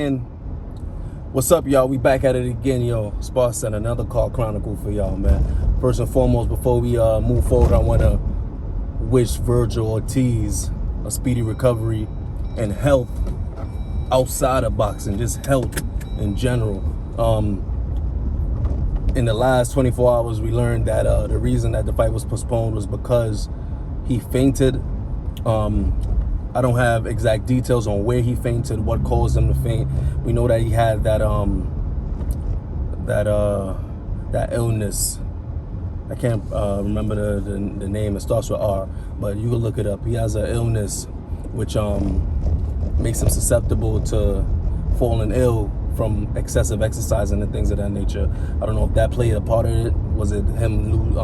And what's up, y'all? We back at it again, yo. SparCenter, another call chronicle for y'all, man. First and foremost, before we move forward, I want to wish Virgil Ortiz a speedy recovery and health outside of boxing, just health in general. In the last 24 hours, we learned that the reason that the fight was postponed was because he fainted. I don't have exact details on where he fainted, what caused him to faint. We know that he had that illness. I can't remember the name. It starts with R, but you can look it up. He has an illness which makes him susceptible to falling ill from excessive exercising and things of that nature. I don't know if that played a part of it. Was it him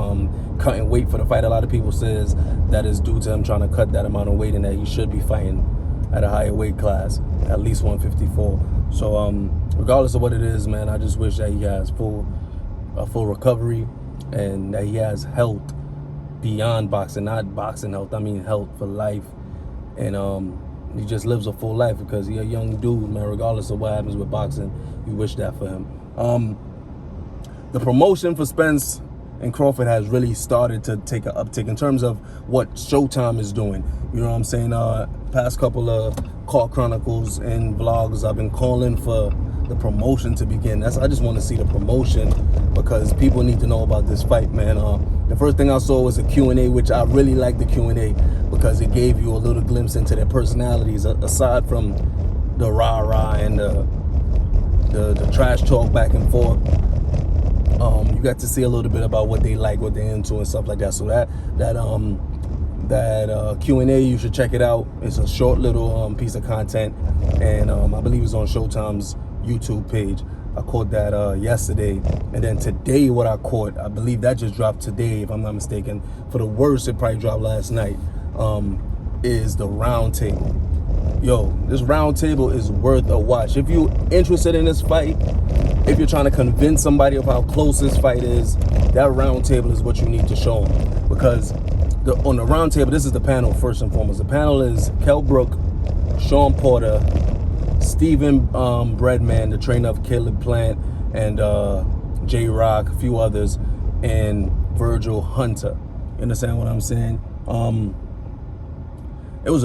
cutting weight for the fight? A lot of people says that is due to him trying to cut that amount of weight and that he should be fighting at a higher weight class, at least 154. So regardless of what it is, man, I just wish that he has a full recovery and that he has health beyond boxing, not boxing health. I mean health for life, and he just lives a full life because he's a young dude, man. Regardless of what happens with boxing, we wish that for him. The promotion for Spence and Crawford has really started to take an uptick in terms of what Showtime is doing. You know what I'm saying? Past couple of Call Chronicles and vlogs, I've been calling for the promotion to begin. I just want to see the promotion because people need to know about this fight, man. The first thing I saw was a Q&A, which I really like the Q&A because it gave you a little glimpse into their personalities, aside from the rah-rah and the trash talk back and forth. You got to see a little bit about what they like, what they're into, and stuff like that. So that Q&A, you should check it out. It's a short little piece of content, and I believe it's on Showtime's YouTube page. I caught that yesterday, and then today what I caught, I believe that just dropped today, if I'm not mistaken. For the worst, it probably dropped last night. Is the Roundtable. Yo, this Roundtable is worth a watch. If you're interested in this fight, if you're trying to convince somebody of how close this fight is, that Roundtable is what you need to show them. Because on the Roundtable, this is the panel first and foremost. The panel is Kell Brook, Sean Porter, Stephen Breadman, the trainer of Caleb Plant, and J-Rock, a few others, and Virgil Hunter. You understand what I'm saying? It was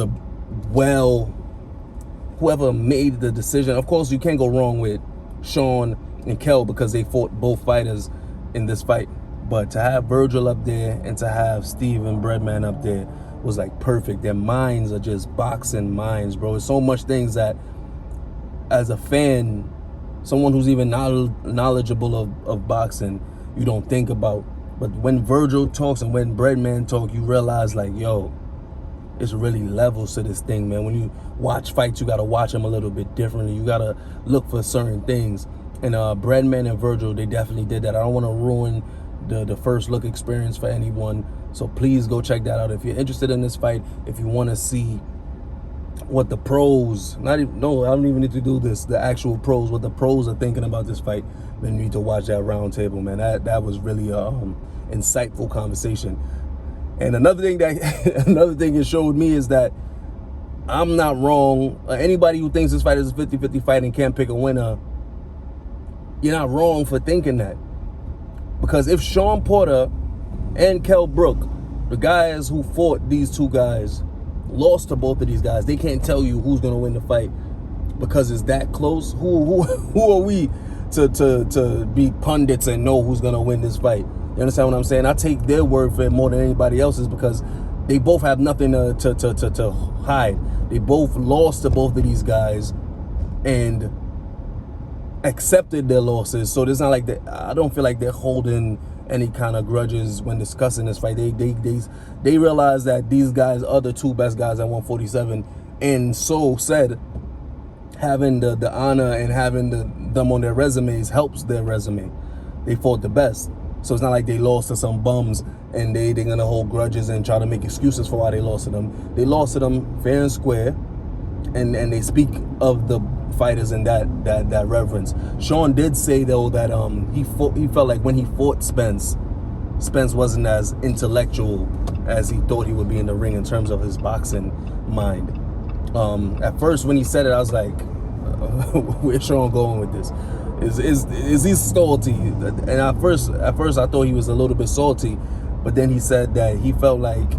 whoever made the decision. Of course, you can't go wrong with Sean and Kell because they fought both fighters in this fight. But to have Virgil up there and to have Stephen Breadman up there was like perfect. Their minds are just boxing minds, bro. There's so much things that, as a fan, someone who's even knowledgeable of boxing, you don't think about. But when Virgil talks and when Breadman talk, you realize, like, yo, it's really levels to this thing, man. When you watch fights, you got to watch them a little bit differently. You got to look for certain things. And Breadman and Virgil, they definitely did that. I don't want to ruin the first look experience for anyone. So please go check that out. If you're interested in this fight, if you want to see what the pros, I don't even need to do this, the actual pros, what the pros are thinking about this fight, then you need to watch that Roundtable, man. That was really insightful conversation. And another thing it showed me is that I'm not wrong. Anybody who thinks this fight is a 50-50 fight and can't pick a winner, you're not wrong for thinking that. Because if Sean Porter and Kell Brook, the guys who fought these two guys, lost to both of these guys, they can't tell you who's going to win the fight because it's that close. Who are we to be pundits and know who's going to win this fight? You understand what I'm saying? I take their word for it more than anybody else's because they both have nothing to hide. They both lost to both of these guys and accepted their losses. So it's not like I don't feel like they're holding any kind of grudges when discussing this fight. They realize that these guys are the two best guys at 147, and so said, having the honor and having them on their resumes helps their resume. They fought the best. So it's not like they lost to some bums and they're gonna hold grudges and try to make excuses for why they lost to them. They lost to them fair and square, and they speak of the fighters in that reverence. Sean did say though that he felt like when he fought Spence wasn't as intellectual as he thought he would be in the ring in terms of his boxing mind. At first when he said it, I was like, where's Sean going with this? Is he salty? And at first I thought he was a little bit salty, but then he said that he felt like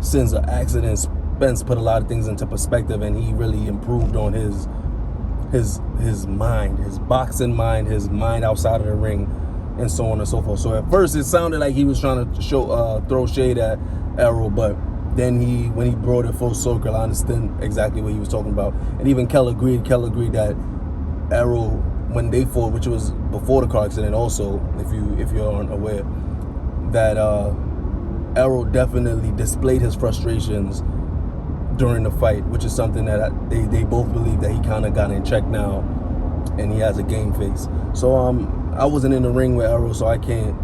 since the accident, Spence put a lot of things into perspective, and he really improved on his mind, his boxing mind, his mind outside of the ring, and so on and so forth. So at first it sounded like he was trying to throw shade at Errol, but then when he brought it full circle, I understand exactly what he was talking about. And even Kel agreed that Errol, when they fought, which was before the car accident also, if you aren't aware, that Errol definitely displayed his frustrations during the fight, which is something that they both believe that he kind of got in check now, and he has a game face. So I wasn't in the ring with Errol, so I can't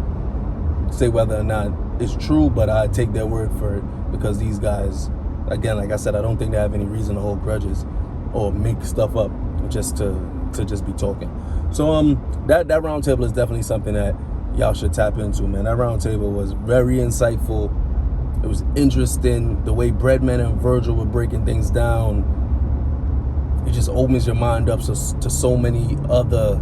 say whether or not it's true, but I take their word for it, because these guys, again, like I said, I don't think they have any reason to hold grudges or make stuff up just to just be talking. So that roundtable is definitely something that y'all should tap into, man. That roundtable was very insightful. It was interesting. The way Breadman and Virgil were breaking things down, it just opens your mind up to so many other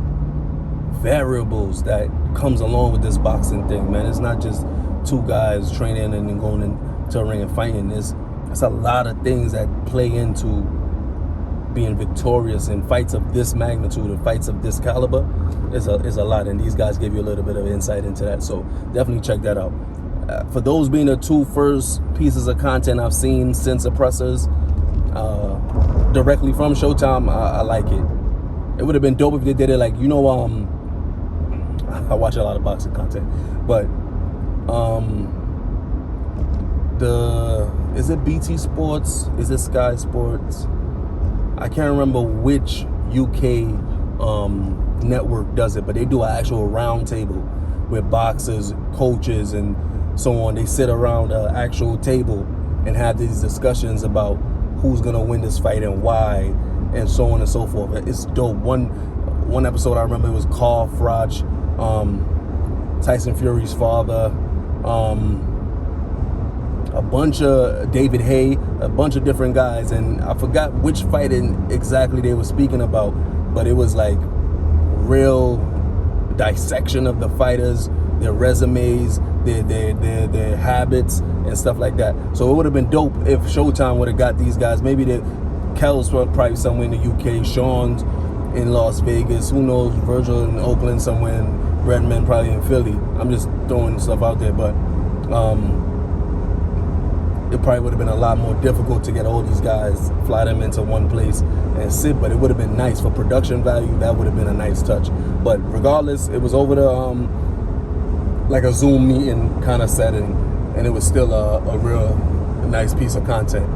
variables that comes along with this boxing thing, man. It's not just two guys training and then going into a ring and fighting. There's a lot of things that play into being victorious in fights of this magnitude and fights of this caliber. Is a lot, and these guys give you a little bit of insight into that. So definitely check that out. For those being the two first pieces of content I've seen since Oppressors, directly from Showtime, I like it. It would have been dope if they did it like, I watch a lot of boxing content, but is it BT Sports? Is it Sky Sports? I can't remember which UK network does it, but they do an actual round table with boxers, coaches, and so on. They sit around an actual table and have these discussions about who's gonna win this fight and why, and so on and so forth. It's dope. One episode I remember, it was Carl Froch, Tyson Fury's father, a bunch of David Hay, a bunch of different guys, and I forgot which fight exactly they were speaking about, but it was like real dissection of the fighters, their resumes, their habits and stuff like that. So it would have been dope if Showtime would have got these guys. Maybe Kel's probably somewhere in the UK, Sean's in Las Vegas, who knows, Virgil in Oakland somewhere, and Breadman probably in Philly. I'm just throwing stuff out there, but it probably would have been a lot more difficult to get all these guys, fly them into one place and sit, but it would have been nice for production value. That would have been a nice touch. But regardless, it was over the like a Zoom meeting kind of setting, and it was still a real nice piece of content.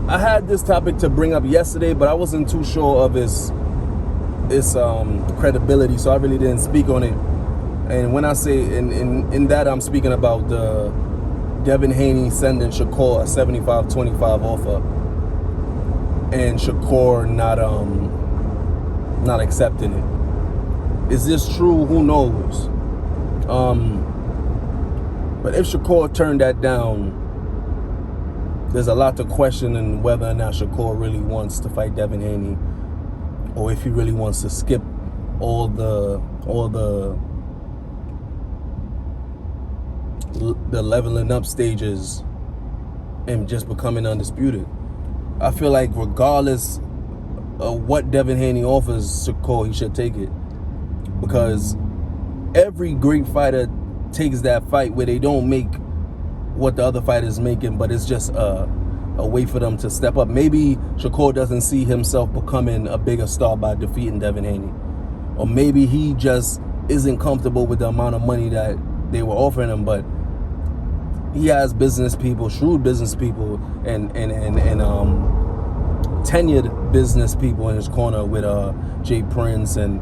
I had this topic to bring up yesterday, but I wasn't too sure of its credibility, so I really didn't speak on it. And when I say in that, I'm speaking about the Devin Haney sending Shakur a 75-25 offer, and Shakur not accepting it. Is this true? Who knows? But if Shakur turned that down, there's a lot to question in whether or not Shakur really wants to fight Devin Haney, or if he really wants to skip all the leveling up stages and just becoming undisputed. I feel like regardless of what Devin Haney offers Shakur, he should take it, because every great fighter takes that fight where they don't make what the other fighter's making, but it's just a way for them to step up. Maybe Shakur doesn't see himself becoming a bigger star by defeating Devin Haney, or maybe he just isn't comfortable with the amount of money that they were offering him, but he has business people, shrewd business people, and tenured business people in his corner with Jay Prince and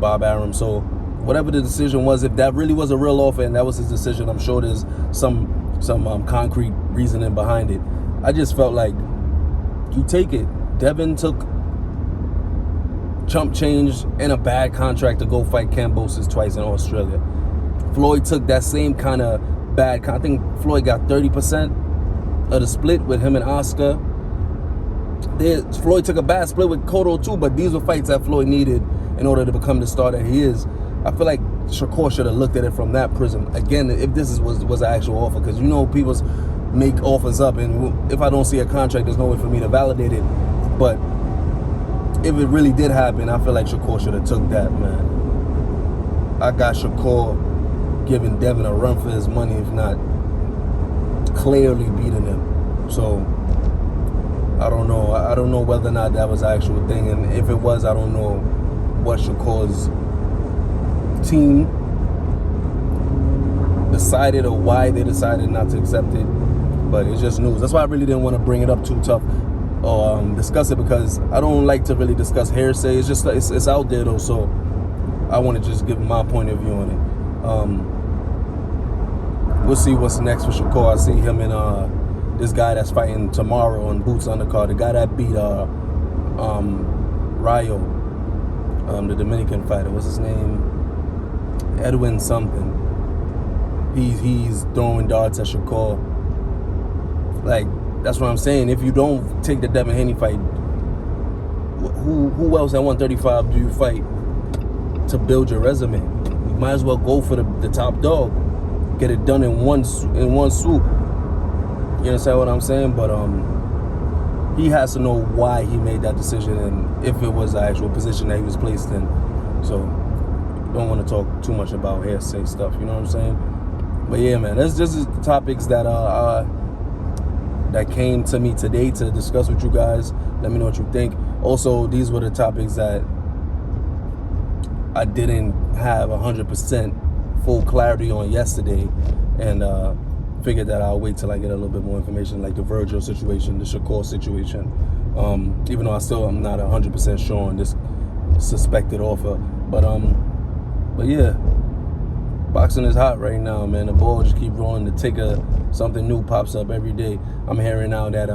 Bob Arum. So whatever the decision was, if that really was a real offer and that was his decision, I'm sure there's some concrete reasoning behind it. I just felt like you take it. Devin took chump change and a bad contract to go fight Kambosos twice in Australia. Floyd took that same kind of bad. I think Floyd got 30% of the split with him and Oscar, Floyd took a bad split with Cotto too, but these were fights that Floyd needed in order to become the star that he is. I feel like Shakur should have looked at it from that prism. Again, if this was an actual offer, because people make offers up, and if I don't see a contract, there's no way for me to validate it. But if it really did happen, I feel like Shakur should have took that, man. I got Shakur giving Devin a run for his money, if not clearly beating him. So I don't know. I don't know whether or not that was an actual thing, and if it was, I don't know what Shakur's team decided or why they decided not to accept it. But it's just news. That's why I really didn't want to bring it up too tough or discuss it, because I don't like to really discuss hearsay. It's just it's out there though, so I want to just give my point of view on it. We'll see what's next for Shakur. I see him in this guy that's fighting tomorrow on Boots Undercard, the guy that beat Rayo, the Dominican fighter. What's his name? Edwin something. He's throwing darts at Shakur. Like, that's what I'm saying. If you don't take the Devin Haney fight, who else at 135 do you fight to build your resume? You might as well go for the top dog. Get it done in one swoop. You understand what I'm saying? But he has to know why he made that decision and if it was the actual position that he was placed in. So don't want to talk too much about hearsay stuff. You know what I'm saying? But yeah, man, that's just the topics that that came to me today to discuss with you guys. Let me know what you think. Also, these were the topics that I didn't have 100% full clarity on yesterday, and figured that I'll wait till I get a little bit more information, like the Virgil situation, the Shakur situation. Even though I'm not 100% sure on this suspected offer, but yeah, boxing is hot right now, man. The ball just keep rolling. The ticker, something new pops up every day. I'm hearing now that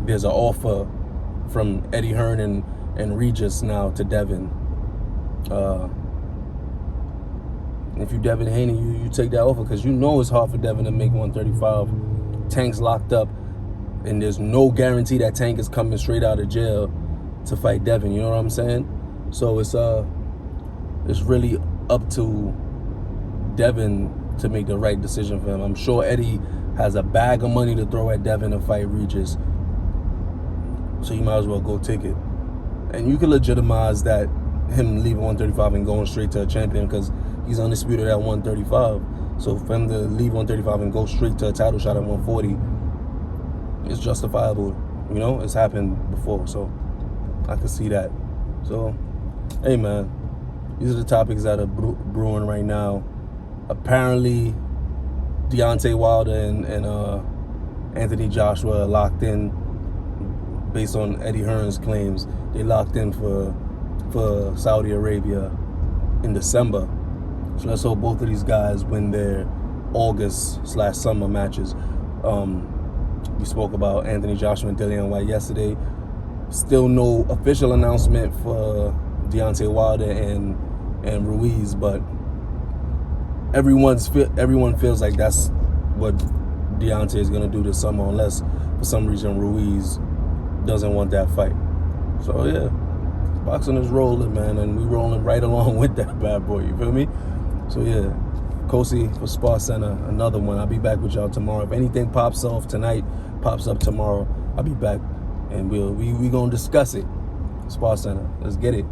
there's an offer from Eddie Hearn and Regis now to Devin. If you Devin Haney, you take that offer, because you know it's hard for Devin to make 135. Tank's locked up, and there's no guarantee that Tank is coming straight out of jail to fight Devin. You know what I'm saying? So it's really up to Devin to make the right decision for him. I'm sure Eddie has a bag of money to throw at Devin to fight Regis, so you might as well go take it. And you can legitimize that, him leaving 135 and going straight to a champion, because he's undisputed at 135. So for him to leave 135 and go straight to a title shot at 140, it's justifiable. You know, it's happened before, so I can see that. So, hey man, these are the topics that are brewing right now. Apparently, Deontay Wilder and Anthony Joshua are locked in, based on Eddie Hearn's claims. They locked in for Saudi Arabia in December. So let's hope both of these guys win their August/summer matches. We spoke about Anthony Joshua and Dillian White yesterday. Still no official announcement for Deontay Wilder and Ruiz, but everyone feels like that's what Deontay is gonna do this summer, unless for some reason Ruiz doesn't want that fight. So yeah, boxing is rolling, man, and we rolling right along with that bad boy. You feel me? So yeah, Kosi for SparCenter, another one. I'll be back with y'all tomorrow. If anything pops off tonight, pops up tomorrow, I'll be back, and we gonna discuss it. SparCenter, let's get it.